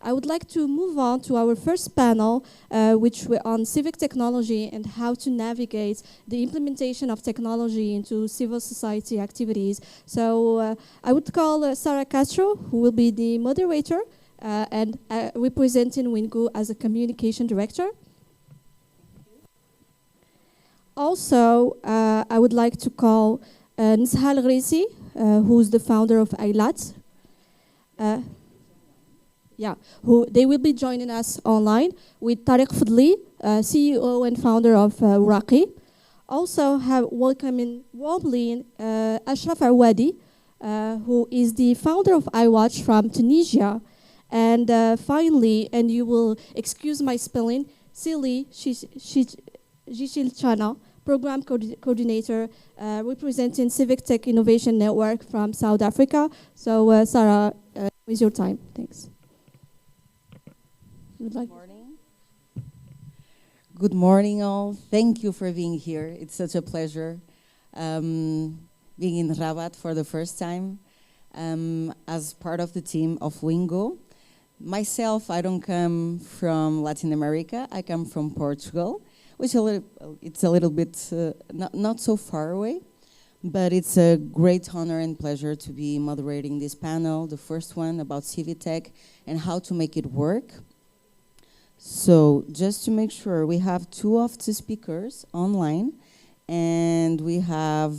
I would like to move on to our first panel, which we're on civic technology and how to navigate the implementation of technology into civil society activities. So I would call Sarah Castro, who will be the moderator and representing Wingo as a communication director. Also, I would like to call Nshal Ghrisi, who's the founder of Aylat. Who they will be joining us online with Tariq Fadli, CEO and founder of Uraqi. Also have welcoming warmly Ashraf Awadi, who is the founder of iWatch from Tunisia. And finally, and you will excuse my spelling, Sili Jishilchana, program coordinator representing Civic Tech Innovation Network from South Africa. So Sarah, it's your time. Thanks. Good morning. Good morning, all. Thank you for being here. It's such a pleasure being in Rabat for the first time as part of the team of Wingo. Myself, I don't come from Latin America. I come from Portugal, which it's a little bit not so far away, but it's a great honor and pleasure to be moderating this panel, the first one about civic tech and how to make it work. So just to make sure, we have two of the speakers online, and we have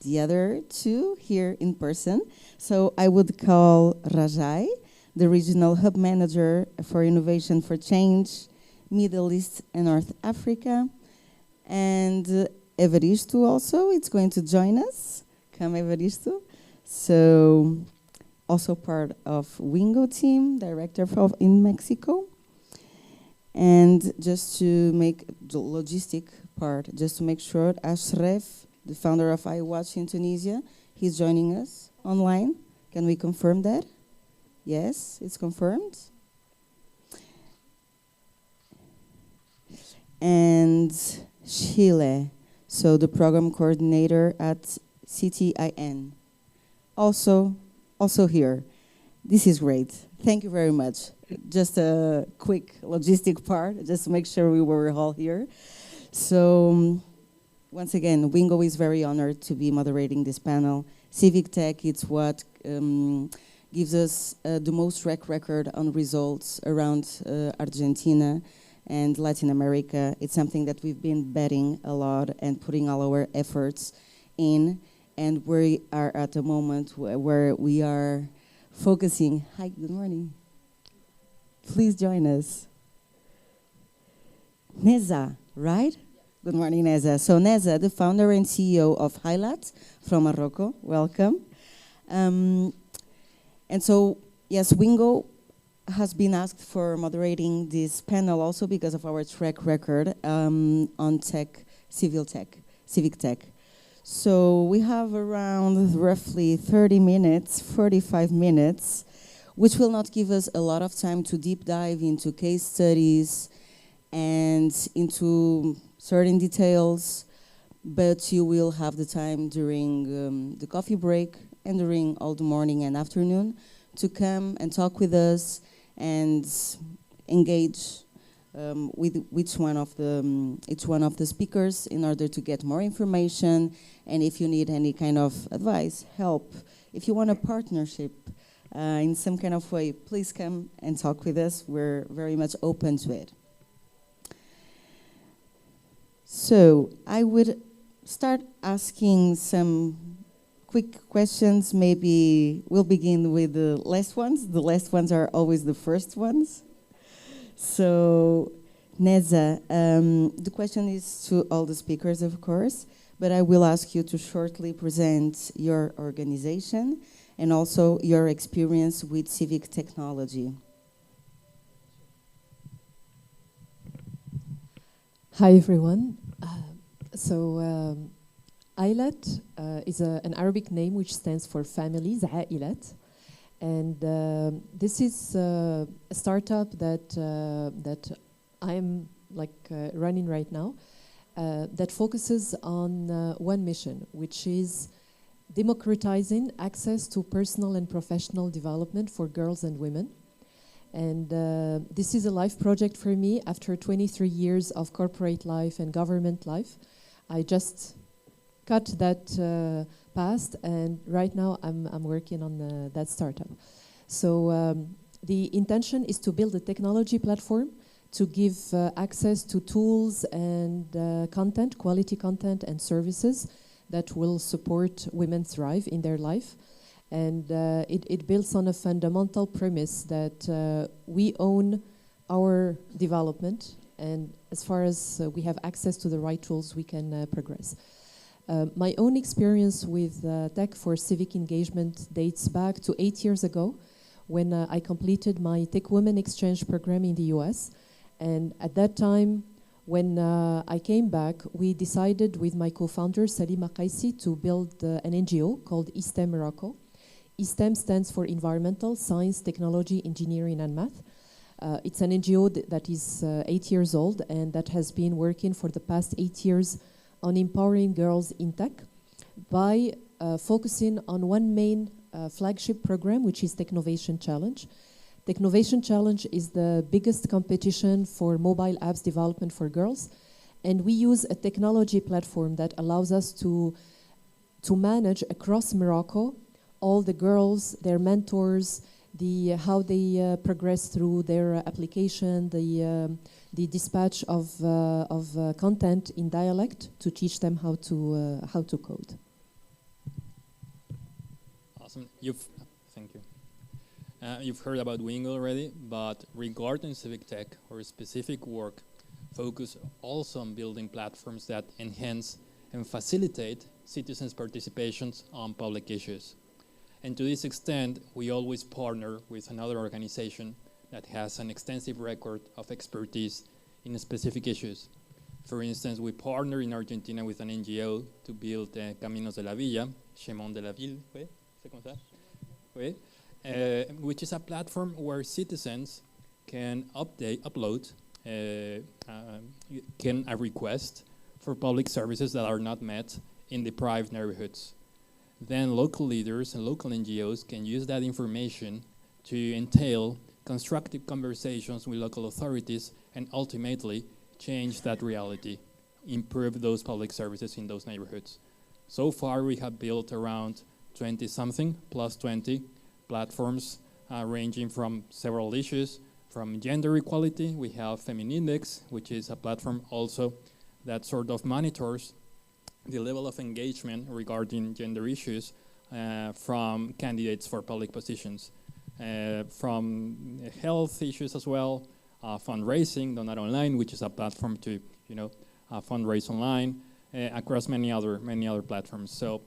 the other two here in person. So I would call Rajai, the Regional Hub Manager for Innovation for Change, Middle East and North Africa. And Evaristo also, it's going to join us. Come, Evaristo. So also part of Wingo team, Director in Mexico. And just to make the logistic part, just to make sure, Ashraf, the founder of iWatch in Tunisia, he's joining us online. Can we confirm that? Yes, it's confirmed. And Chile, so the program coordinator at CTIN, also here. This is great. Thank you very much. Just a quick logistic part, just to make sure we were all here. So once again, Wingo is very honored to be moderating this panel. Civic Tech, it's what gives us the most track record on results around Argentina and Latin America. It's something that we've been betting a lot and putting all our efforts in. And we are at a moment where we are focusing. Hi, good morning. Please join us. Neza, right? Good morning, Neza. So Neza, the founder and CEO of Highlat from Morocco. Welcome. And so, yes, Wingo has been asked for moderating this panel also because of our track record on tech, civic tech. So we have around roughly 30 minutes, 45 minutes, which will not give us a lot of time to deep dive into case studies and into certain details, but you will have the time during the coffee break and during all the morning and afternoon to come and talk with us and engage with each one of the speakers in order to get more information. And if you need any kind of advice, help, if you want a partnership in some kind of way, please come and talk with us. We're very much open to it. So I would start asking some quick questions. Maybe we'll begin with the last ones. The last ones are always the first ones. So Neza, the question is to all the speakers, of course, but I will ask you to shortly present your organization and also your experience with civic technology. Hi, everyone. Aylat is an Arabic name which stands for families, Ailat. And this is a startup that I'm running right now that focuses on one mission, which is democratizing access to personal and professional development for girls and women. And this is a life project for me after 23 years of corporate life and government life. I just cut that past, and right now I'm working on that startup. So the intention is to build a technology platform to give access to tools and content, quality content and services that will support women thrive in their life. And it builds on a fundamental premise that we own our development, and as far as we have access to the right tools, we can progress. My own experience with tech for civic engagement dates back to 8 years ago when I completed my Tech Women Exchange program in the US. And at that time, when I came back, we decided with my co-founder, Salima Qaisi, to build an NGO called ISTEM Morocco. ISTEM stands for Environmental, Science, Technology, Engineering and Math. It's an NGO that is 8 years old and that has been working for the past 8 years on empowering girls in tech by focusing on one main flagship program, which is Technovation Challenge. Technovation Challenge is the biggest competition for mobile apps development for girls, and we use a technology platform that allows us to manage across Morocco all the girls, their mentors, how they progress through their application, the dispatch of content in dialect to teach them how to code. Awesome. Thank you. You've heard about Wingo already, but regarding civic tech or specific work, focus also on building platforms that enhance and facilitate citizens' participations on public issues. And to this extent, we always partner with another organization that has an extensive record of expertise in specific issues. For instance, we partner in Argentina with an NGO to build Caminos de la Villa, Chemin de la Ville, which is a platform where citizens can upload a request for public services that are not met in deprived neighborhoods. Then local leaders and local NGOs can use that information to entail constructive conversations with local authorities and ultimately change that reality, improve those public services in those neighborhoods. So far, we have built around 20-something, plus 20 platforms ranging from several issues. From gender equality, we have Feminindex, which is a platform also that sort of monitors the level of engagement regarding gender issues from candidates for public positions. From health issues as well, fundraising, Donar Online, which is a platform to fundraise online, across many other platforms. So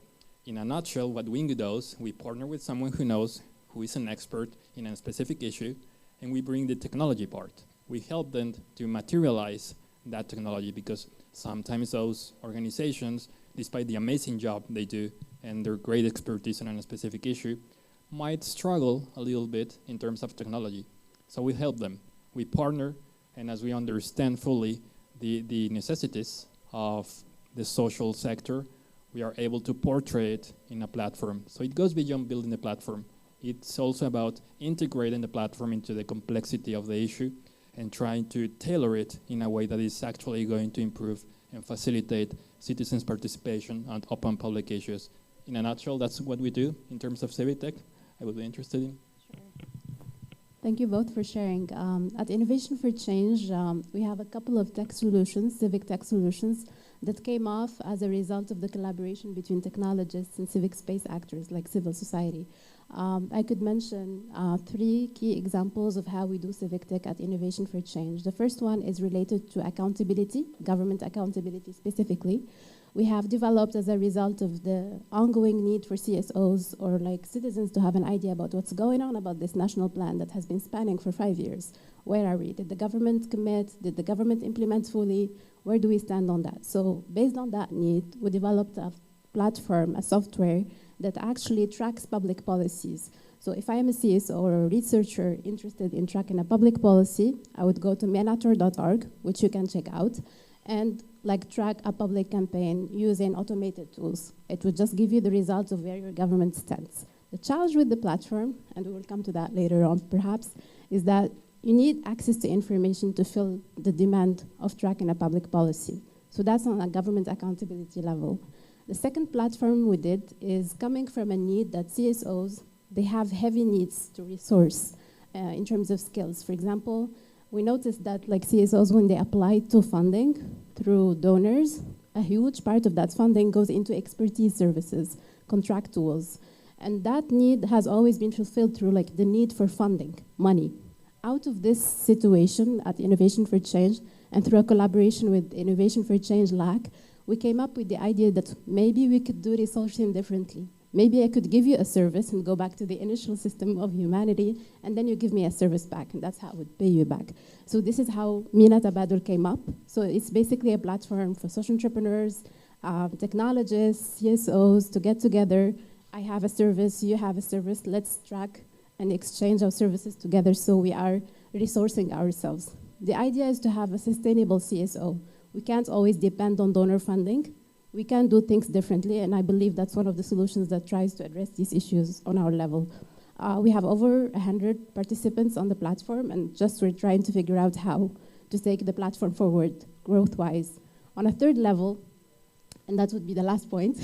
in a nutshell, what Wingo does, we partner with someone who is an expert in a specific issue, and we bring the technology part. We help them to materialize that technology, because sometimes those organizations, despite the amazing job they do and their great expertise on a specific issue, might struggle a little bit in terms of technology. So we help them. We partner, and as we understand fully the necessities of the social sector, we are able to portray it in a platform. So it goes beyond building the platform. It's also about integrating the platform into the complexity of the issue and trying to tailor it in a way that is actually going to improve and facilitate citizens' participation on open public issues. In a nutshell, that's what we do in terms of civic tech. I would be interested in. Sure. Thank you both for sharing. At Innovation for Change, we have a couple of tech solutions, civic tech solutions, that came off as a result of the collaboration between technologists and civic space actors like civil society. I could mention 3 key examples of how we do civic tech at Innovation for Change. The first one is related to accountability, government accountability specifically. We have developed, as a result of the ongoing need for CSOs or like citizens to have an idea about what's going on about this national plan that has been spanning for 5 years. Where are we? Did the government commit? Did the government implement fully? Where do we stand on that? So based on that need, we developed a platform, a software that actually tracks public policies. So if I am a CSO or a researcher interested in tracking a public policy, I would go to menator.org, which you can check out, and like track a public campaign using automated tools. It would just give you the results of where your government stands. The challenge with the platform, and we will come to that later on perhaps, is that you need access to information to fill the demand of tracking a public policy. So that's on a government accountability level. The second platform we did is coming from a need that CSOs, they have heavy needs to resource in terms of skills. For example, we noticed that like CSOs, when they apply to funding through donors, a huge part of that funding goes into expertise services, contract tools. And that need has always been fulfilled through like the need for funding, money. Out of this situation at Innovation for Change, and through a collaboration with Innovation for Change LAC, we came up with the idea that maybe we could do resourcing differently. Maybe I could give you a service and go back to the initial system of humanity, and then you give me a service back, and that's how I would pay you back. So this is how Mina Tabadul came up. So it's basically a platform for social entrepreneurs, technologists, CSOs to get together. I have a service, you have a service, let's track and exchange our services together so we are resourcing ourselves. The idea is to have a sustainable CSO. We can't always depend on donor funding. We can do things differently, and I believe that's one of the solutions that tries to address these issues on our level. We have over 100 participants on the platform, and just we're trying to figure out how to take the platform forward growth-wise. On a third level, and that would be the last point,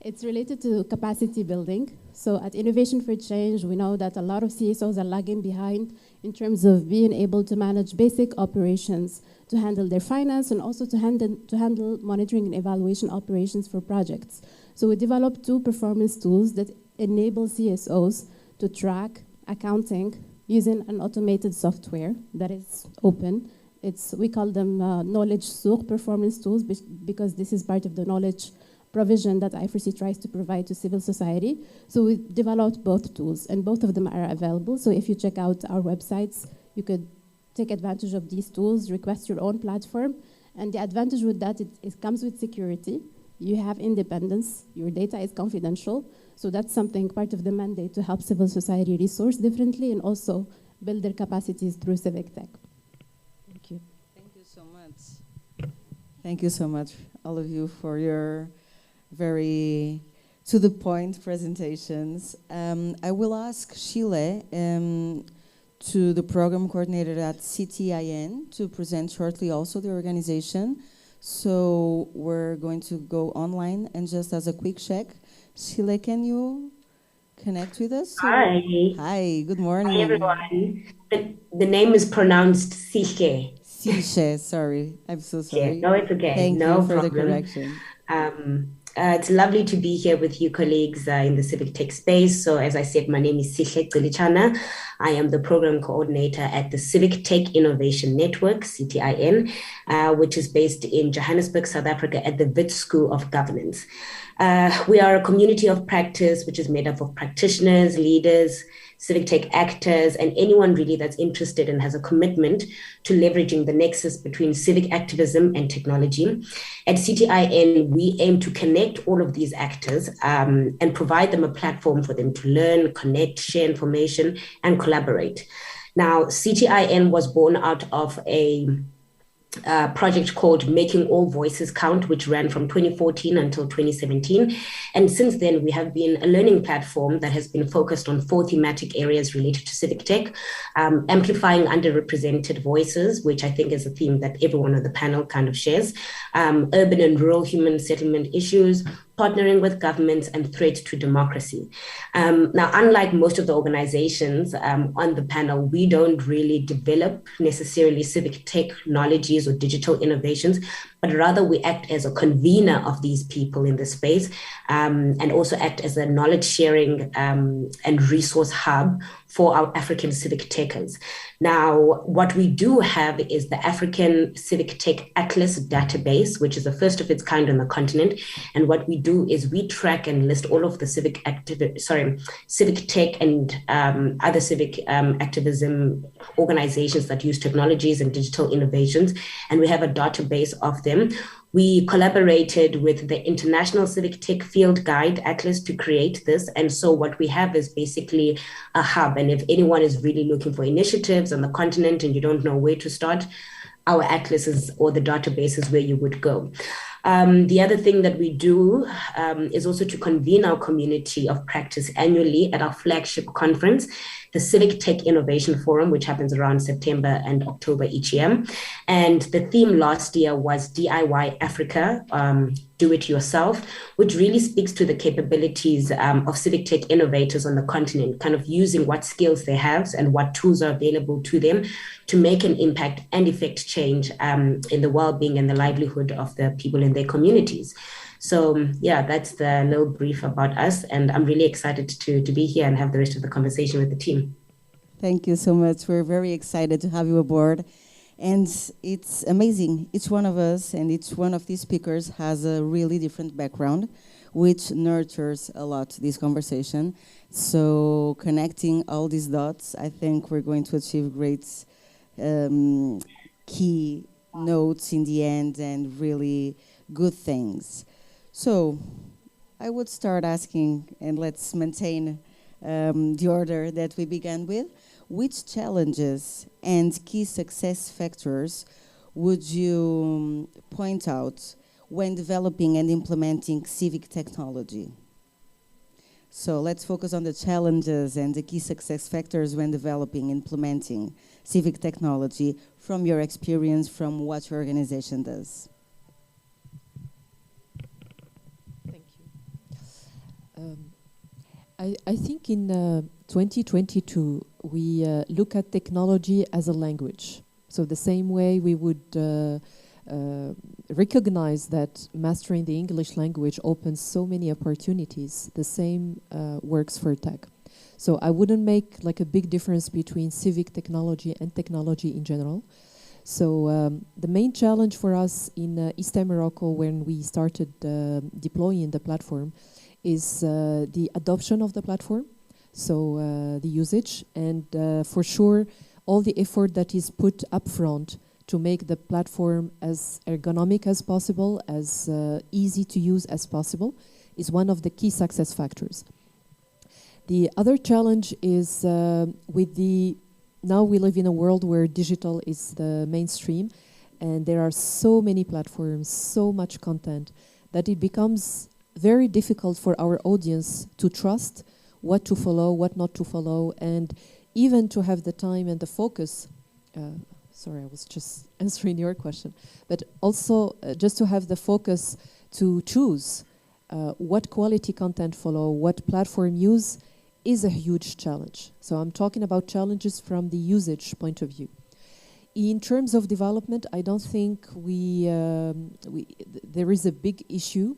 it's related to capacity building. So at Innovation for Change, we know that a lot of CSOs are lagging behind in terms of being able to manage basic operations, to handle their finance, and also to handle monitoring and evaluation operations for projects. So we developed 2 performance tools that enable CSOs to track accounting using an automated software that is open. We call them knowledge souk performance tools because this is part of the knowledge provision that FITSi tries to provide to civil society. So we developed both tools, and both of them are available. So if you check out our websites, you could take advantage of these tools, request your own platform. And the advantage with that, it comes with security. You have independence. Your data is confidential. So that's something, part of the mandate, to help civil society resource differently and also build their capacities through civic tech. Thank you. Thank you so much. Thank you so much, all of you, for your very to-the-point presentations. I will ask Sheila, to the program coordinator at CTIN, to present shortly also the organization. So we're going to go online, and just as a quick check, Sheila, can you connect with us? Hi. Hi, good morning. Hi, everyone. The name is pronounced Siche. Siche, sorry. I'm so sorry. Yeah, no, it's okay. Thank no you for problem. the correction. It's lovely to be here with you colleagues in the civic tech space. So as I said, my name is Siche Gcilichana. I am the program coordinator at the Civic Tech Innovation Network, CTIN, which is based in Johannesburg, South Africa at the Wits School of Governance. We are a community of practice, which is made up of practitioners, leaders, civic tech actors, and anyone really that's interested and has a commitment to leveraging the nexus between civic activism and technology. At CTIN, we aim to connect all of these actors and provide them a platform for them to learn, connect, share information, and collaborate. Now, CTIN was born out of a project called Making All Voices Count, which ran from 2014 until 2017. And since then, we have been a learning platform that has been focused on 4 thematic areas related to civic tech, amplifying underrepresented voices, which I think is a theme that everyone on the panel kind of shares, urban and rural human settlement issues, partnering with governments, and threats to democracy. Now, unlike most of the organizations on the panel, we don't really develop necessarily civic technologies or digital innovations, but rather we act as a convener of these people in the space and also act as a knowledge sharing and resource hub for our African civic techers. Now, what we do have is the African Civic Tech Atlas database, which is the first of its kind on the continent. And what we do is we track and list all of the civic tech and other civic activism organizations that use technologies and digital innovations. And we have a database of them. We collaborated with the International Civic Tech Field Guide Atlas to create this. And so what we have is basically a hub. And if anyone is really looking for initiatives on the continent and you don't know where to start, our atlases or the database is where you would go. The other thing that we do is also to convene our community of practice annually at our flagship conference, the Civic Tech Innovation Forum, which happens around September and October each year. And the theme last year was DIY Africa, do it yourself, which really speaks to the capabilities of civic tech innovators on the continent, kind of using what skills they have and what tools are available to them to make an impact and effect change in the well-being and the livelihood of the people in their communities. So yeah, that's the little brief about us, and I'm really excited to be here and have the rest of the conversation with the team. Thank you so much. We're very excited to have you aboard. And it's amazing. Each one of us and each one of these speakers has a really different background, which nurtures a lot this conversation. So connecting all these dots, I think we're going to achieve great key notes in the end and really good things. So I would start asking, and let's maintain the order that we began with. Which challenges and key success factors would you point out when developing and implementing civic technology? So let's focus on the challenges and the key success factors when developing, implementing civic technology from your experience, from what your organization does. Thank you. I think in 2022, we look at technology as a language. So the same way we would recognize that mastering the English language opens so many opportunities, the same works for tech. So I wouldn't make like a big difference between civic technology and technology in general. So the main challenge for us in Eastern Morocco when we started deploying the platform is the adoption of the platform, so the usage, and for sure all the effort that is put up front to make the platform as ergonomic as possible, as easy to use as possible, is one of the key success factors. The other challenge is now we live in a world where digital is the mainstream, and there are so many platforms, so much content, that it becomes very difficult for our audience to trust what to follow, what not to follow, and even to have the time and the focus. Sorry, I was just answering your question. But also just to have the focus to choose what quality content follow, what platform use, is a huge challenge. So I'm talking about challenges from the usage point of view. In terms of development, I don't think there is a big issue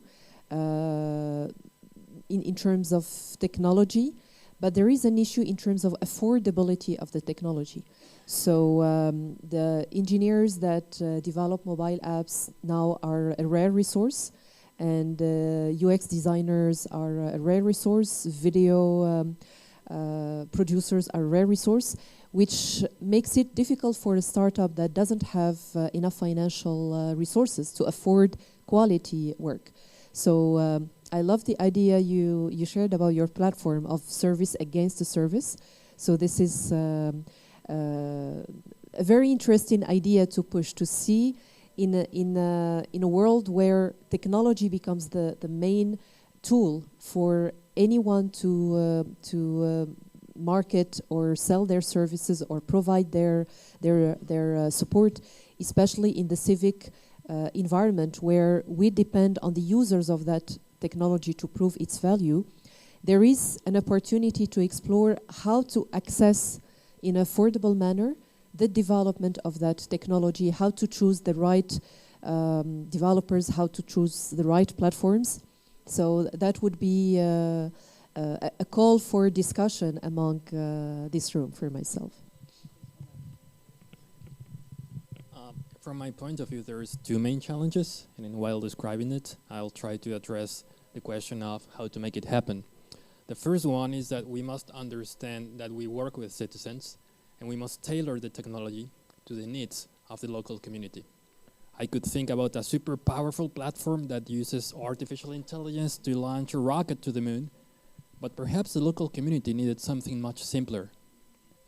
in terms of technology, but there is an issue in terms of affordability of the technology. So the engineers that develop mobile apps now are a rare resource, and UX designers are a rare resource, video producers are a rare resource, which makes it difficult for a startup that doesn't have enough financial resources to afford quality work. So I love the idea you shared about your platform of service against a service. So this is a very interesting idea to push, to see in a world where technology becomes the main tool for anyone to market or sell their services or provide their support, especially in the civic environment where we depend on the users of that technology to prove its value. There is an opportunity to explore how to access in an affordable manner the development of that technology, how to choose the right developers, how to choose the right platforms. So that would be a call for discussion among this room for myself. From my point of view, there's two main challenges, and while describing it, I'll try to address the question of how to make it happen. The first one is that we must understand that we work with citizens, and we must tailor the technology to the needs of the local community. I could think about a super powerful platform that uses artificial intelligence to launch a rocket to the moon, but perhaps the local community needed something much simpler.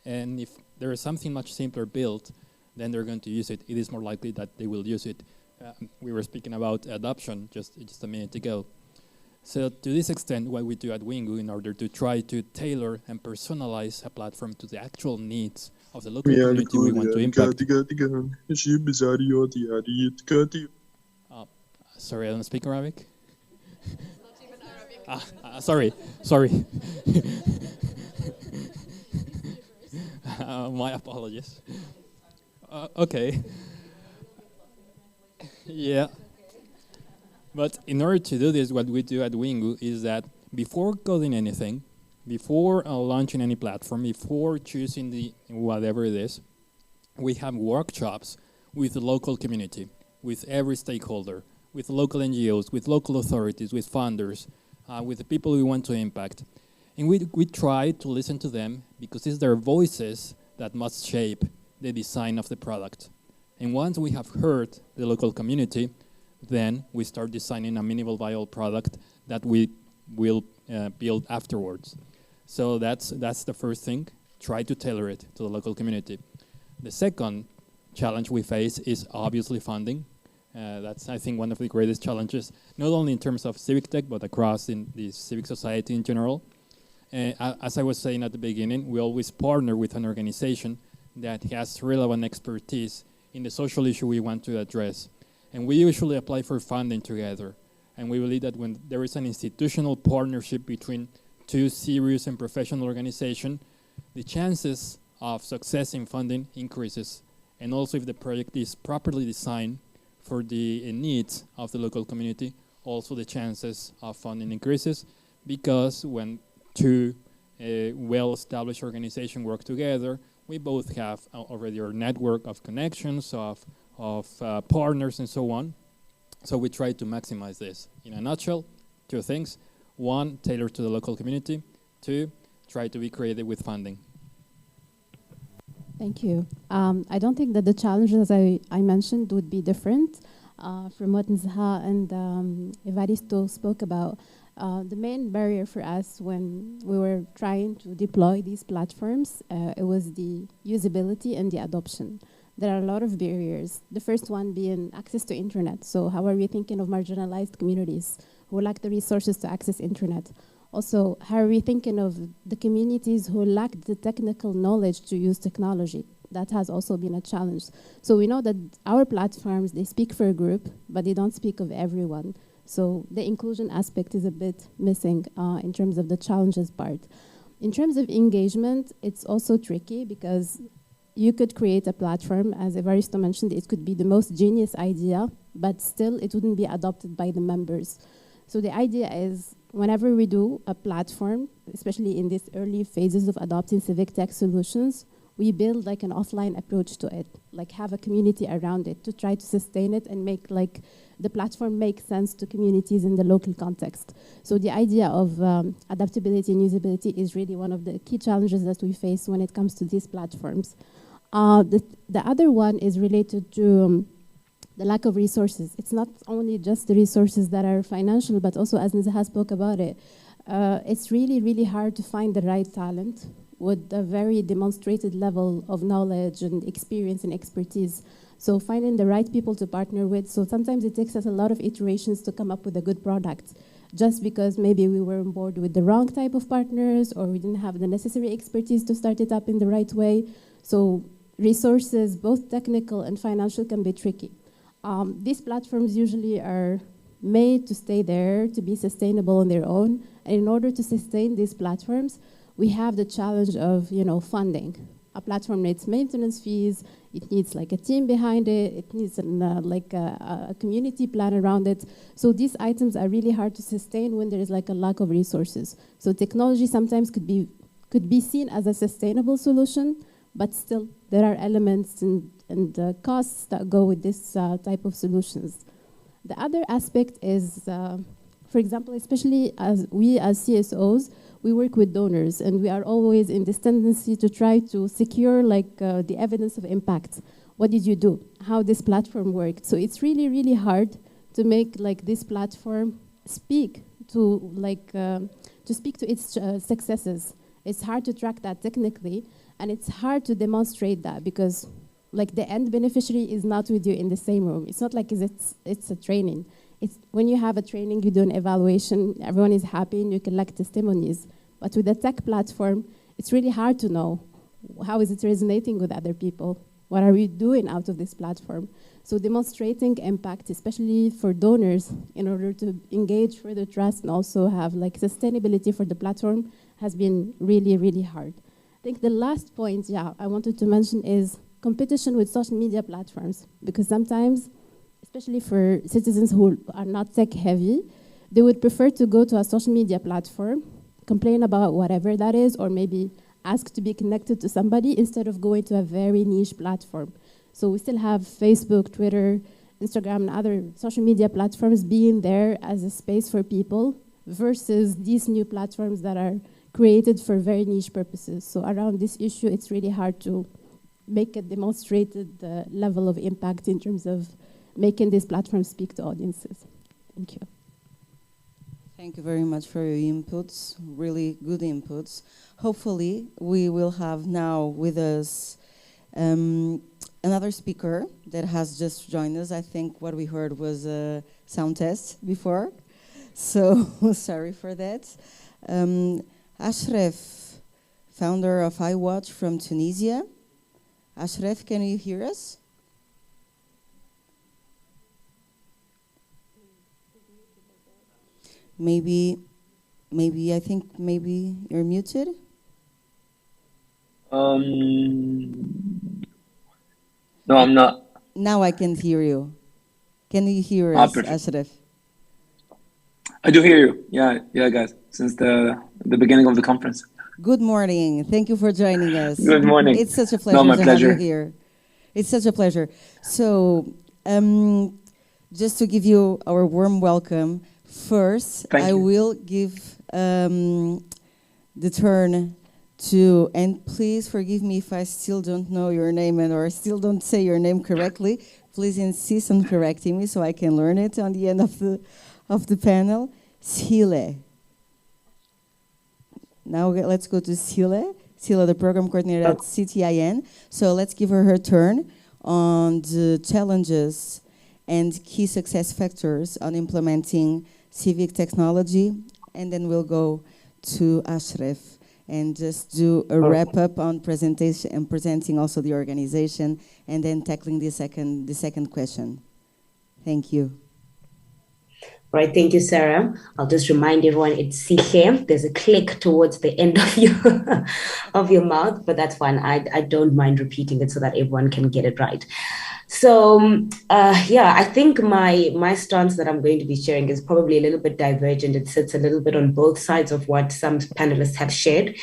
And if there is something much simpler built, then they're going to use it. It is more likely that they will use it we were speaking about adoption just a minute ago. So to this extent, what we do at Wingu in order to try to tailor and personalize a platform to the actual needs of the local community we want to impact. Sorry, I don't speak Arabic. Sorry. My apologies. Okay. Yeah. But in order to do this, what we do at Wingu is that before coding anything, before launching any platform, before choosing the whatever it is, we have workshops with the local community, with every stakeholder, with local NGOs, with local authorities, with funders, with the people we want to impact. And we try to listen to them because it's their voices that must shape the design of the product. And once we have heard the local community, then we start designing a minimal viable product that we will build afterwards. So that's the first thing. Try to tailor it to the local community. The second challenge we face is obviously funding. That's, I think, one of the greatest challenges, not only in terms of civic tech, but across in the civic society in general. As I was saying at the beginning, we always partner with an organization that has relevant expertise in the social issue we want to address. And we usually apply for funding together. And we believe that when there is an institutional partnership between two serious and professional organizations, the chances of success in funding increases. And also if the project is properly designed for the needs of the local community, also the chances of funding increases, because when two well-established organizations work together, we both have already our network of connections, of partners and so on. So we try to maximize this. In a nutshell, two things. One, tailor to the local community. Two, try to be creative with funding. Thank you. I don't think that the challenges I mentioned would be different from what Nzha and Evaristo spoke about. The main barrier for us when we were trying to deploy these platforms, it was the usability and the adoption. There are a lot of barriers. The first one being access to internet. So how are we thinking of marginalized communities who lack the resources to access internet? Also, how are we thinking of the communities who lack the technical knowledge to use technology? That has also been a challenge. So we know that our platforms, they speak for a group, but they don't speak of everyone. So the inclusion aspect is a bit missing in terms of the challenges part. In terms of engagement, it's also tricky because you could create a platform, as Evaristo mentioned, it could be the most genius idea, but still it wouldn't be adopted by the members. So the idea is whenever we do a platform, especially in these early phases of adopting civic tech solutions, we build like an offline approach to it, like have a community around it to try to sustain it and make like the platform make sense to communities in the local context. So the idea of adaptability and usability is really one of the key challenges that we face when it comes to these platforms. The other one is related to the lack of resources. It's not only just the resources that are financial, but also, as Nzha spoke about it, it's really, really hard to find the right talent with a very demonstrated level of knowledge and experience and expertise. So finding the right people to partner with. So sometimes it takes us a lot of iterations to come up with a good product, just because maybe we were on board with the wrong type of partners or we didn't have the necessary expertise to start it up in the right way. So resources, both technical and financial, can be tricky. These platforms usually are made to stay there, to be sustainable on their own. And in order to sustain these platforms, we have the challenge of, funding. A platform needs maintenance fees. It needs like a team behind it. It needs a community plan around it. So these items are really hard to sustain when there is like a lack of resources. So technology sometimes could be seen as a sustainable solution, but still there are elements and costs that go with this type of solutions. The other aspect is, for example, especially as CSOs, we work with donors, and we are always in this tendency to try to secure the evidence of impact. What did you do? How this platform worked? So it's really, really hard to make this platform speak to its successes. It's hard to track that technically, and it's hard to demonstrate that because like the end beneficiary is not with you in the same room. It's not like it's a training. It's when you have a training, you do an evaluation, everyone is happy and you collect testimonies. But with a tech platform, it's really hard to know how is it resonating with other people? What are we doing out of this platform? So demonstrating impact, especially for donors, in order to engage further trust and also have like sustainability for the platform has been really, really hard. I think the last point, I wanted to mention is competition with social media platforms, because sometimes, especially for citizens who are not tech heavy, they would prefer to go to a social media platform, complain about whatever that is, or maybe ask to be connected to somebody instead of going to a very niche platform. So we still have Facebook, Twitter, Instagram, and other social media platforms being there as a space for people versus these new platforms that are created for very niche purposes. So around this issue, it's really hard to make a demonstrated level of impact in terms of making these platforms speak to audiences. Thank you. Thank you very much for your inputs, really good inputs. Hopefully, we will have now with us another speaker that has just joined us. I think what we heard was a sound test before, so sorry for that. Ashraf, founder of iWatch from Tunisia. Ashraf, can you hear us? Maybe you're muted. No, I'm not. Now I can hear you. Can you hear us, Perfect. Ashraf? I do hear you. Yeah, guys. Since the beginning of the conference. Good morning. Thank you for joining us. Good morning. It's such a pleasure my to pleasure. have you here. It's such a pleasure. So, just to give you our warm welcome, first I will give the turn to, and please forgive me if I still don't know your name or still don't say your name correctly. Please insist on correcting me so I can learn it on the end of the panel. Sile. Now let's go to Sile. Sile, the program coordinator at CTIN. So let's give her turn on the challenges and key success factors on implementing civic technology, and then we'll go to Ashraf and just do a wrap-up on presentation and presenting also the organization, and then tackling the second question. Thank you. Right, thank you, Sarah. I'll just remind everyone it's Sihle. There's a click towards the end of your mouth, but that's fine. I don't mind repeating it so that everyone can get it right. So I think my stance that I'm going to be sharing is probably a little bit divergent. It sits a little bit on both sides of what some panelists have shared.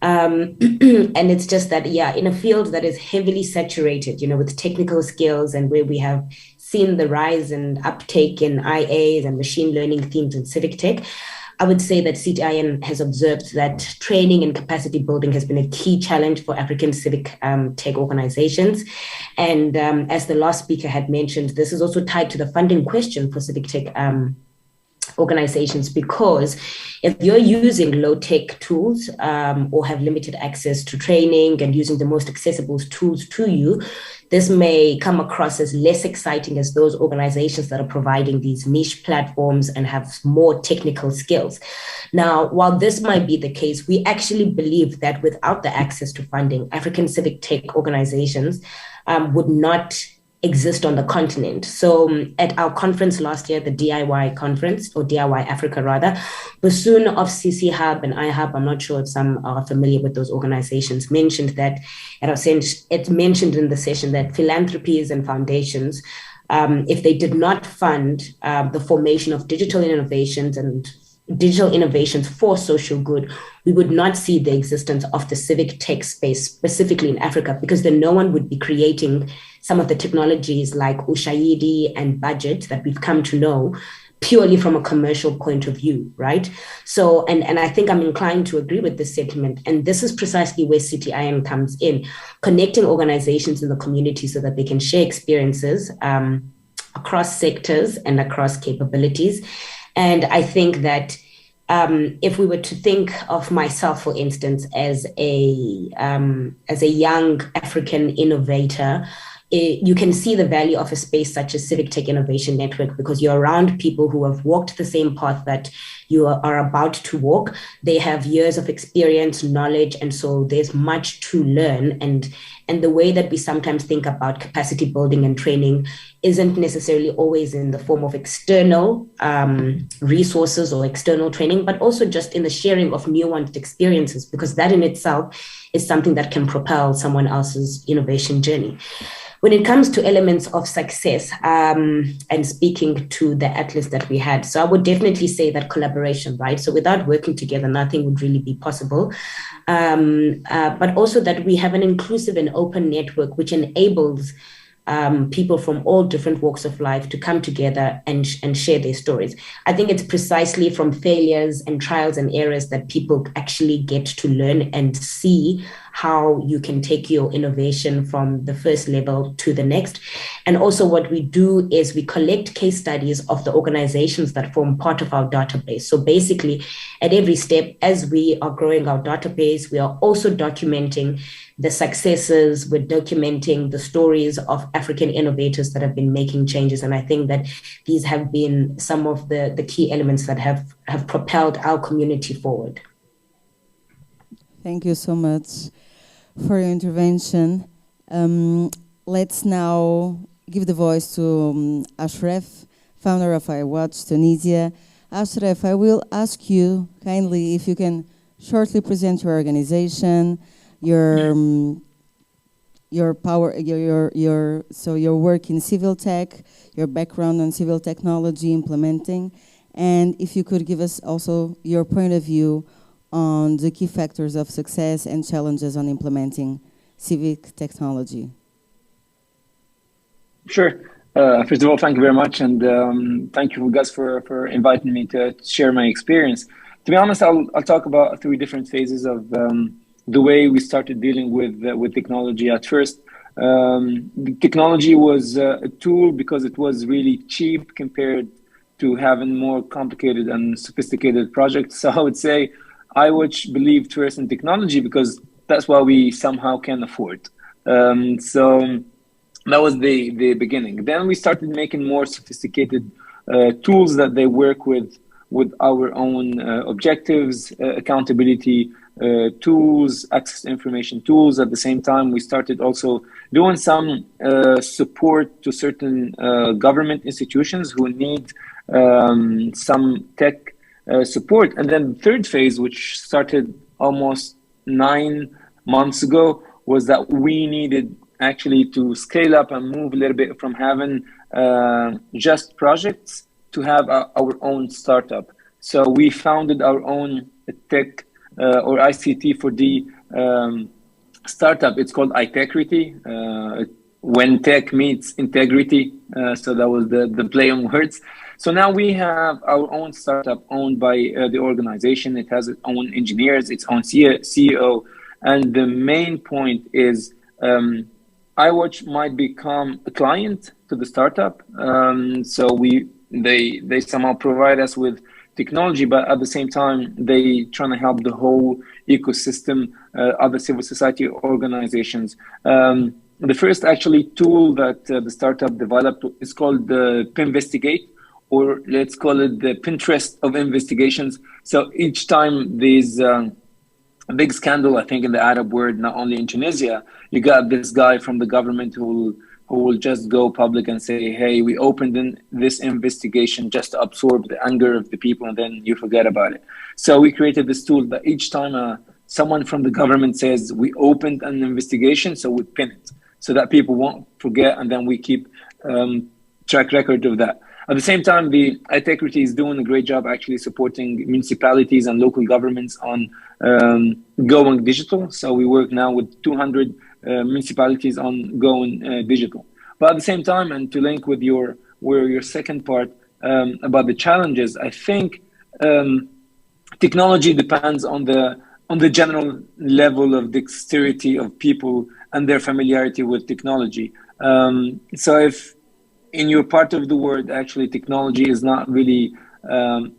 And it's just that, in a field that is heavily saturated, with technical skills and where we have seen the rise and uptake in IAs and machine learning themes in civic tech, I would say that CTIN has observed that training and capacity building has been a key challenge for African civic tech organizations. And as the last speaker had mentioned, this is also tied to the funding question for civic tech organizations, because if you're using low-tech tools or have limited access to training and using the most accessible tools to you, this may come across as less exciting as those organizations that are providing these niche platforms and have more technical skills. Now, while this might be the case, we actually believe that without the access to funding, African civic tech organizations would not exist on the continent. So at our conference last year, the DIY conference, or DIY Africa rather, Bassoon of CC Hub and iHub, I'm not sure if some are familiar with those organizations, mentioned that, it mentioned in the session that philanthropies and foundations, if they did not fund the formation of digital innovations for social good, we would not see the existence of the civic tech space specifically in Africa, because then no one would be creating some of the technologies like Ushahidi and Budget that we've come to know purely from a commercial point of view, right? So, and I think I'm inclined to agree with this sentiment. And this is precisely where CTIN comes in, connecting organizations in the community so that they can share experiences across sectors and across capabilities. And I think that if we were to think of myself, for instance, as a young African innovator, you can see the value of a space such as Civic Tech Innovation Network, because you're around people who have walked the same path that you are about to walk. They have years of experience, knowledge, and so there's much to learn. And the way that we sometimes think about capacity building and training isn't necessarily always in the form of external resources or external training, but also just in the sharing of nuanced experiences, because that in itself is something that can propel someone else's innovation journey. When it comes to elements of success, and speaking to the atlas that we had, so I would definitely say that collaboration, right? So without working together, nothing would really be possible. But also that we have an inclusive and open network which enables people from all different walks of life to come together and share their stories. I think it's precisely from failures and trials and errors that people actually get to learn and see how you can take your innovation from the first level to the next. And also what we do is we collect case studies of the organizations that form part of our database. So basically at every step, as we are growing our database, we are also documenting the successes, we're documenting the stories of African innovators that have been making changes. And I think that these have been some of the key elements that have propelled our community forward. Thank you so much for your intervention. Let's now give the voice to Ashraf, founder of iWatch Tunisia. Ashraf, I will ask you kindly if you can shortly present your organization, your work in civil tech, your background on civil technology implementing, and if you could give us also your point of view on the key factors of success and challenges on implementing civic technology. Sure. First of all, thank you very much, and thank you guys for inviting me to share my experience. To be honest, I'll talk about 3 different phases of the way we started dealing with technology. At first, the technology was a tool because it was really cheap compared to having more complicated and sophisticated projects. So I would say iWatch believed first in technology because that's what we somehow can afford. So that was the beginning. Then we started making more sophisticated tools that they work with our own objectives, accountability tools, access to information tools. At the same time, we started also doing some support to certain government institutions who need some tech support. And then the third phase, which started almost 9 months ago, was that we needed actually to scale up and move a little bit from having just projects to have our own startup. So we founded our own tech or ICT for the startup. It's called iTecrity, when tech meets integrity. So that was the play on words. So now we have our own startup owned by the organization. It has its own engineers, its own CEO. And the main point is iWatch might become a client to the startup. So they somehow provide us with technology, but at the same time, they trying to help the whole ecosystem, other civil society organizations. The first actually tool that the startup developed is called the Pinvestigate, or let's call it the Pinterest of investigations. So each time there's a big scandal, I think in the Arab world, not only in Tunisia, you got this guy from the government who will just go public and say, hey, we opened this investigation just to absorb the anger of the people, and then you forget about it. So we created this tool that each time someone from the government says we opened an investigation, so we pin it so that people won't forget, and then we keep track record of that. At the same time, the iTecrity is doing a great job actually supporting municipalities and local governments on going digital. So we work now with 200 municipalities on going digital. But at the same time, and to link with your second part about the challenges, I think technology depends on the general level of dexterity of people and their familiarity with technology. So if in your part of the world, actually technology is not really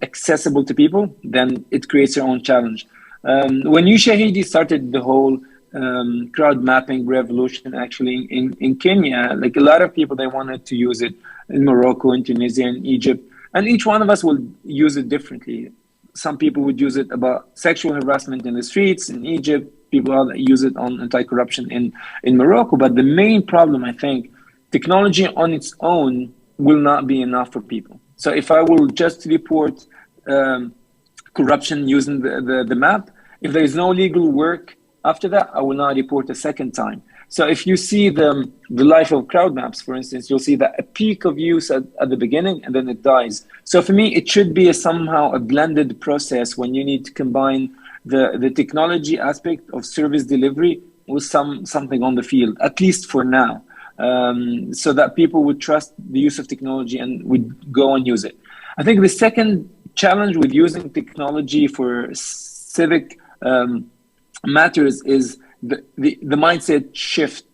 accessible to people, then it creates your own challenge. When you, Shahidi, started the whole crowd mapping revolution actually in Kenya. Like a lot of people, they wanted to use it in Morocco, in Tunisia, in Egypt, and each one of us will use it differently. Some people would use it about sexual harassment in the streets in Egypt. People use it on anti-corruption in Morocco. But the main problem, I think, technology on its own will not be enough for people. So if I will just report corruption using the map, if there is no legal work after that, I will not report a second time. So if you see the life of crowd maps, for instance, you'll see that a peak of use at the beginning and then it dies. So for me, it should be somehow a blended process when you need to combine the technology aspect of service delivery with something on the field, at least for now, so that people would trust the use of technology and would go and use it. I think the second challenge with using technology for civic matters is the mindset shift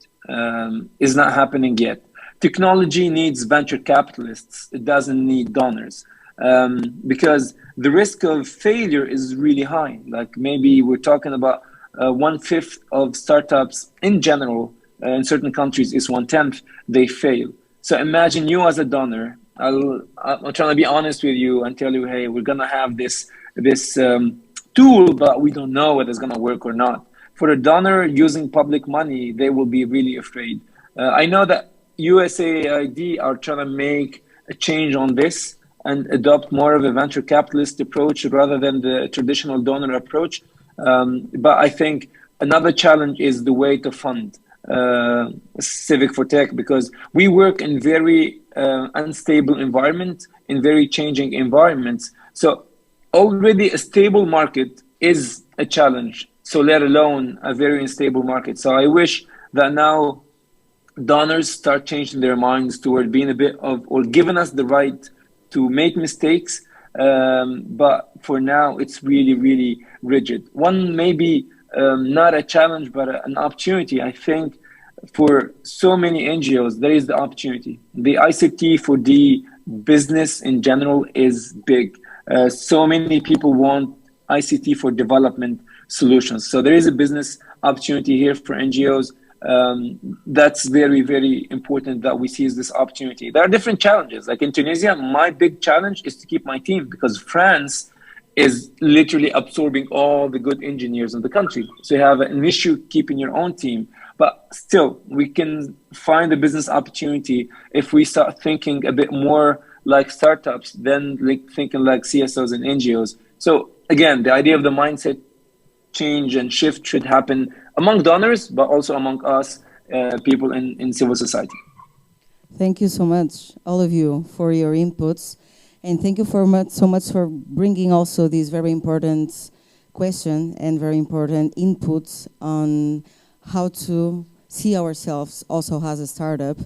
is not happening yet. Technology needs venture capitalists. It doesn't need donors, because the risk of failure is really high. Like maybe we're talking about 1/5 of startups in general in certain countries is 1/10 they fail. So imagine you as a donor. I'm trying to be honest with you and tell you, hey, we're gonna have this tool, but we don't know whether it's gonna work or not. For a donor using public money, they will be really afraid. I know that USAID are trying to make a change on this and adopt more of a venture capitalist approach rather than the traditional donor approach. But I think another challenge is the way to fund Civic for Tech, because we work in very unstable environment, in very changing environments. So already a stable market is a challenge. So let alone a very unstable market. So I wish that now donors start changing their minds toward being a bit of, or giving us the right to make mistakes. But for now, it's really, really rigid. One maybe not a challenge, but an opportunity. I think for so many NGOs, there is the opportunity. The ICT for the business in general is big. So many people want ICT for development solutions. So there is a business opportunity here for NGOs. That's very, very important that we seize this opportunity. There are different challenges. Like in Tunisia, my big challenge is to keep my team, because France is literally absorbing all the good engineers in the country. So you have an issue keeping your own team. But still, we can find a business opportunity if we start thinking a bit more like startups than like thinking like CSOs and NGOs. So again, the idea of the mindset change and shift should happen among donors, but also among us, people in civil society. Thank you so much, all of you, for your inputs. And thank you so much for bringing also these very important questions and very important inputs on how to see ourselves also as a startup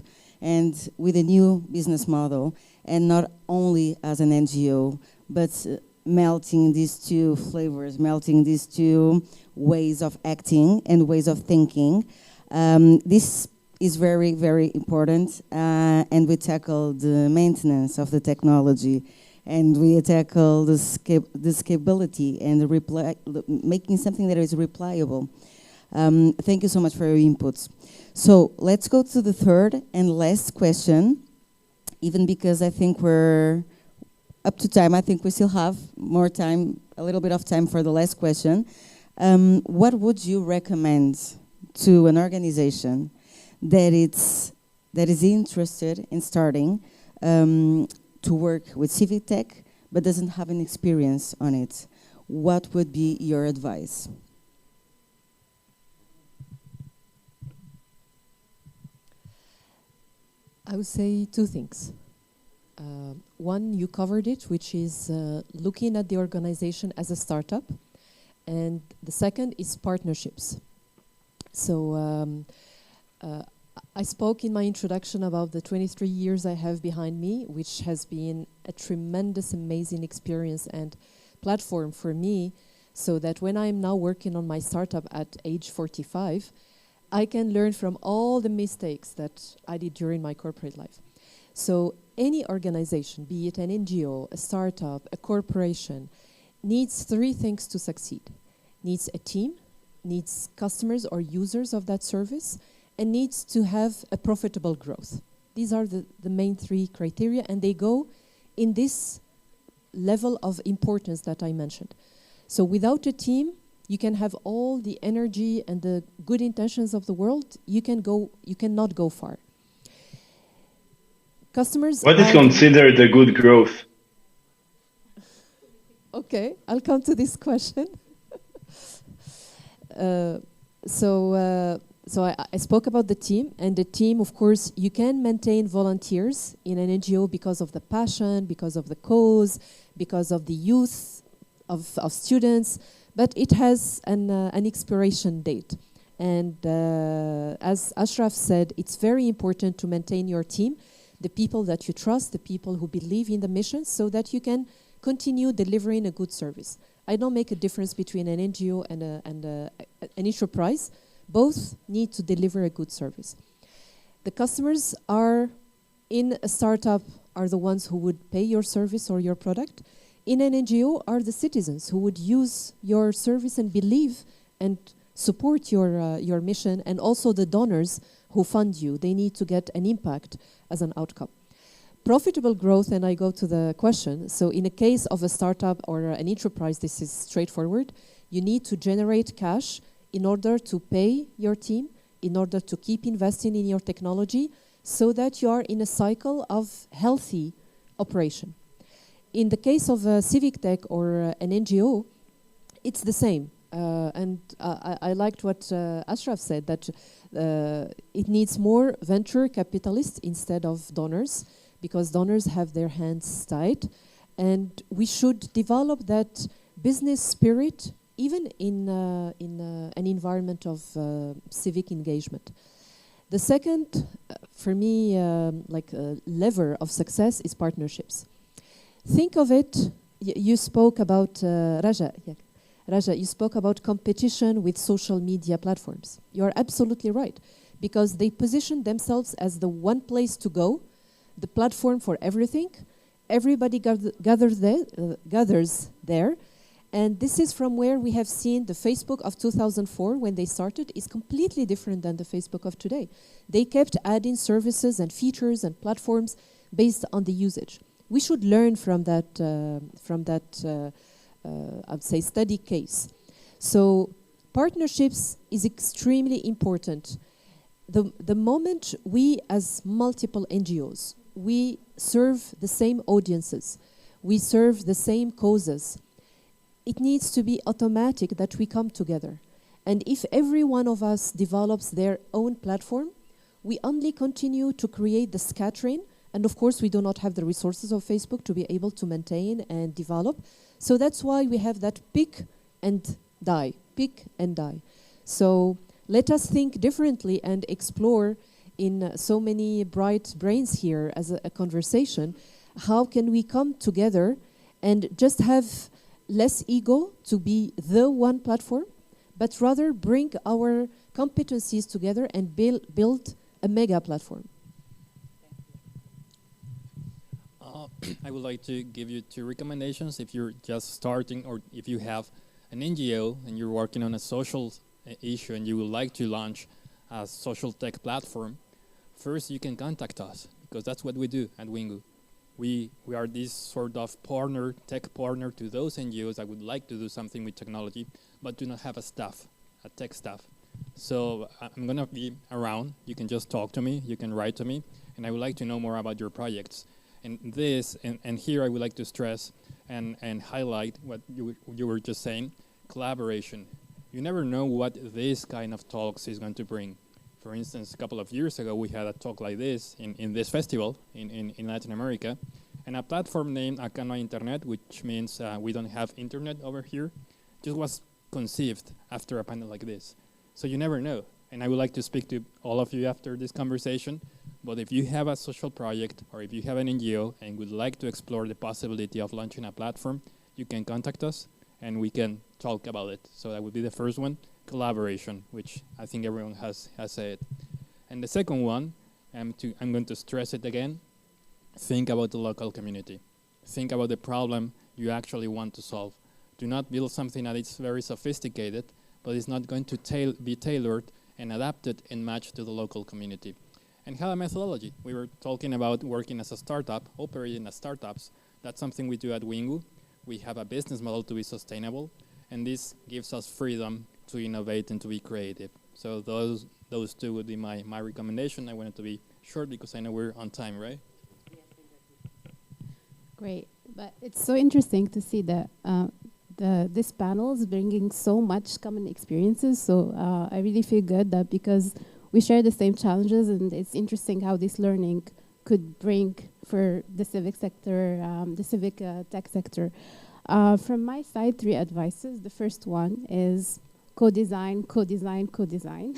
and with a new business model, and not only as an NGO, but melting these two flavors, melting these two ways of acting and ways of thinking. This is very, very important, and we tackle the maintenance of the technology, and we tackle the scalability and making something that is replicable. Thank you so much for your inputs. So let's go to the third and last question, even because I think we're up to time. I think we still have more time, a little bit of time for the last question. What would you recommend to an organization that is interested in starting to work with civic tech but doesn't have an experience on it? What would be your advice? I would say two things. One, you covered it, which is looking at the organization as a startup. And the second is partnerships. So I spoke in my introduction about the 23 years I have behind me, which has been a tremendous, amazing experience and platform for me, so that when I'm now working on my startup at age 45, I can learn from all the mistakes that I did during my corporate life. So any organization, be it an NGO, a startup, a corporation, needs three things to succeed. Needs a team, needs customers or users of that service, and needs to have a profitable growth. These are the main three criteria, and they go in this level of importance that I mentioned. So without a team, you can have all the energy and the good intentions of the world, you cannot go far. Customers What is considered a good growth? Okay, I'll come to this question. So I spoke about the team, and the team, of course, you can maintain volunteers in an NGO because of the passion, because of the cause, because of the youth of students, but it has an expiration date. And as Ashraf said, it's very important to maintain your team, the people that you trust, the people who believe in the mission, so that you can continue delivering a good service. I don't make a difference between an NGO and an enterprise. Both need to deliver a good service. The customers are in a startup are the ones who would pay your service or your product. In an NGO are the citizens who would use your service and believe and support your mission, and also the donors who fund you. They need to get an impact as an outcome. Profitable growth, and I go to the question. So in a case of a startup or an enterprise, this is straightforward. You need to generate cash in order to pay your team, in order to keep investing in your technology, so that you are in a cycle of healthy operation. In the case of a civic tech or an NGO, it's the same. I liked what Ashraf said, that it needs more venture capitalists instead of donors, because donors have their hands tied. And we should develop that business spirit even in an environment of civic engagement. The second, for me, lever of success is partnerships. Think of it, you spoke about, Raja, you spoke about competition with social media platforms. You're absolutely right, because they position themselves as the one place to go, the platform for everything. Everybody gathers there. And this is from where we have seen the Facebook of 2004, when they started, is completely different than the Facebook of today. They kept adding services and features and platforms based on the usage. We should learn from that, I'd say, study case. So partnerships is extremely important. The moment we, as multiple NGOs, we serve the same audiences, we serve the same causes, it needs to be automatic that we come together. And if every one of us develops their own platform, we only continue to create the scattering. And of course, we do not have the resources of Facebook to be able to maintain and develop. So that's why we have that pick and die. So let us think differently and explore in so many bright brains here as a conversation. How can we come together and just have less ego to be the one platform, but rather bring our competencies together and build a mega platform? I would like to give you 2 recommendations if you're just starting, or if you have an NGO and you're working on a social issue and you would like to launch a social tech platform. First, you can contact us, because that's what we do at Wingu. We are this sort of tech partner to those NGOs that would like to do something with technology, but do not have a tech staff. So I'm going to be around. You can just talk to me, you can write to me, and I would like to know more about your projects. And here I would like to stress and highlight what you were just saying, collaboration. You never know what this kind of talks is going to bring. For instance, a couple of years ago, we had a talk like this in this festival in Latin America, and a platform named Acá no hay Internet, which means we don't have internet over here, just was conceived after a panel like this. So you never know. And I would like to speak to all of you after this conversation. But if you have a social project, or if you have an NGO and would like to explore the possibility of launching a platform, you can contact us and we can talk about it. So that would be the first one, collaboration, which I think everyone has said. And the second one, I'm going to stress it again, think about the local community. Think about the problem you actually want to solve. Do not build something that is very sophisticated, but it's not going to be tailored and adapted and matched to the local community. And have a methodology. We were talking about working as a startup, operating as startups. That's something we do at Wingu. We have a business model to be sustainable, and this gives us freedom to innovate and to be creative. So those two would be my recommendation. I wanted to be short because I know we're on time, right? Great, but it's so interesting to see that this panel is bringing so much common experiences. So I really feel good that because we share the same challenges, and it's interesting how this learning could bring for the civic sector, the civic tech sector. From my side, 3 advices. The first one is co-design, co-design, co-design.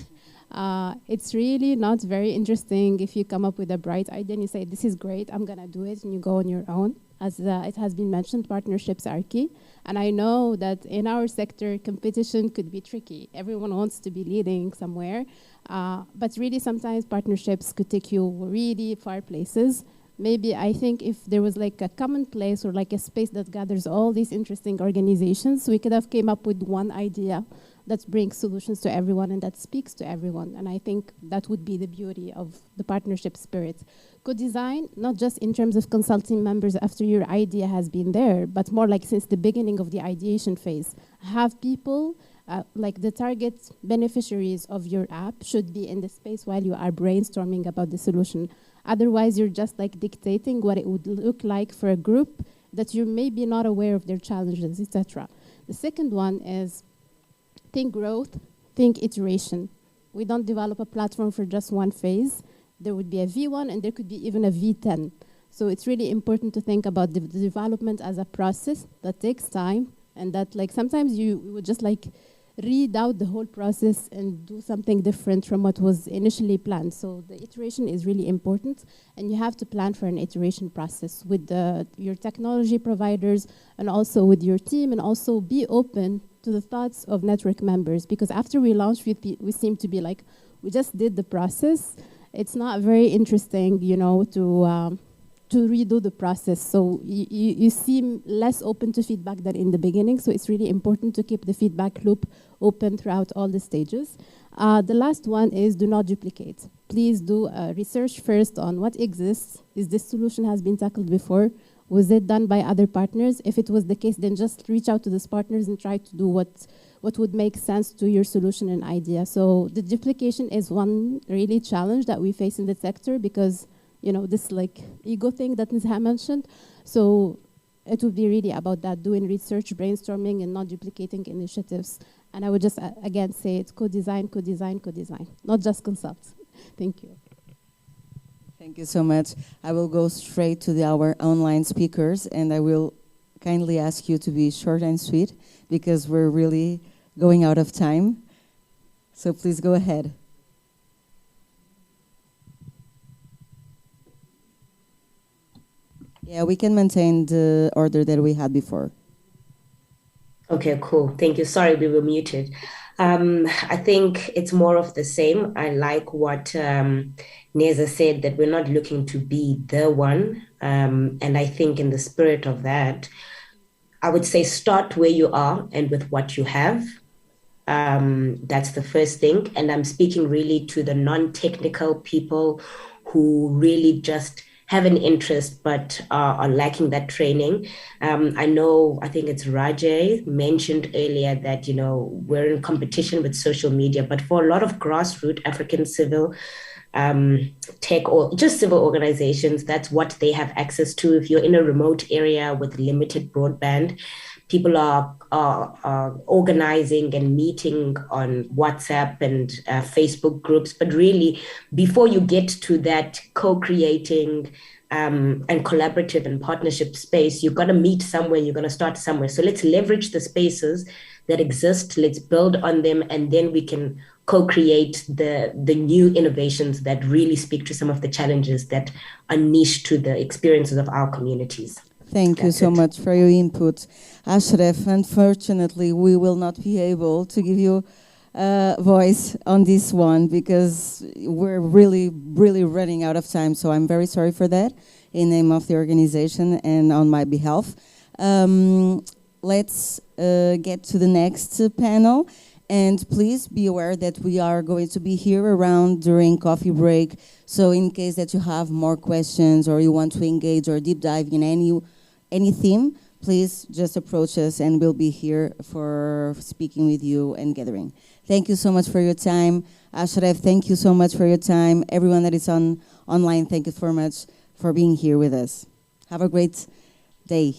It's really not very interesting if you come up with a bright idea and you say, this is great, I'm gonna do it, and you go on your own. As it has been mentioned, partnerships are key. And I know that in our sector, competition could be tricky. Everyone wants to be leading somewhere. But really, sometimes partnerships could take you really far places. Maybe I think if there was like a common place or like a space that gathers all these interesting organizations, we could have came up with one idea that brings solutions to everyone and that speaks to everyone. And I think that would be the beauty of the partnership spirit. Co-design, not just in terms of consulting members after your idea has been there, but more like since the beginning of the ideation phase. Have people, like the target beneficiaries of your app should be in the space while you are brainstorming about the solution. Otherwise, you're just like dictating what it would look like for a group that you're maybe not aware of their challenges, etc. The second one is think growth, think iteration. We don't develop a platform for just one phase. There would be a V1 and there could be even a V10. So it's really important to think about the development as a process that takes time, and that like sometimes you would just like read out the whole process and do something different from what was initially planned. So the iteration is really important, and you have to plan for an iteration process with your technology providers and also with your team, and also be open to the thoughts of network members, because after we launched, we seem to be like, we just did the process. It's not very interesting, you know, to redo the process. So you seem less open to feedback than in the beginning. So it's really important to keep the feedback loop open throughout all the stages. The last one is do not duplicate. Please do research first on what exists. Is this solution has been tackled before? Was it done by other partners? If it was the case, then just reach out to those partners and try to do what would make sense to your solution and idea. So the duplication is one really challenge that we face in the sector, because you know, this like ego thing that Nizha mentioned. So it would be really about that, doing research, brainstorming, and not duplicating initiatives. And I would just, again, say it's co-design, co-design, co-design, not just consult. Thank you. Thank you so much. I will go straight to our online speakers, and I will kindly ask you to be short and sweet, because we're really going out of time. So please go ahead. Yeah, we can maintain the order that we had before. Okay, cool. Thank you. Sorry, we were muted. I think it's more of the same. I like what Neza said, that we're not looking to be the one. And I think in the spirit of that, I would say start where you are and with what you have. That's the first thing. And I'm speaking really to the non-technical people who really just have an interest but are lacking that training. I think it's Rajay mentioned earlier that, you know, we're in competition with social media, but for a lot of grassroots African civil tech or just civil organizations, that's what they have access to. If you're in a remote area with limited broadband, people are organizing and meeting on WhatsApp and Facebook groups. But really, before you get to that co-creating and collaborative and partnership space, you've got to meet somewhere, you're going to start somewhere. So let's leverage the spaces that exist, let's build on them, and then we can co-create the new innovations that really speak to some of the challenges that are niche to the experiences of our communities. Thank you so much for your input. Ashraf, unfortunately, we will not be able to give you a voice on this one because we're really, really running out of time. So I'm very sorry for that in name of the organization and on my behalf. Let's get to the next panel. And please be aware that we are going to be here around during coffee break. So in case that you have more questions or you want to engage or deep dive in any theme, please just approach us and we'll be here for speaking with you and gathering. Thank you so much for your time. Ashraf, thank you so much for your time. Everyone that is online, thank you so much for being here with us. Have a great day.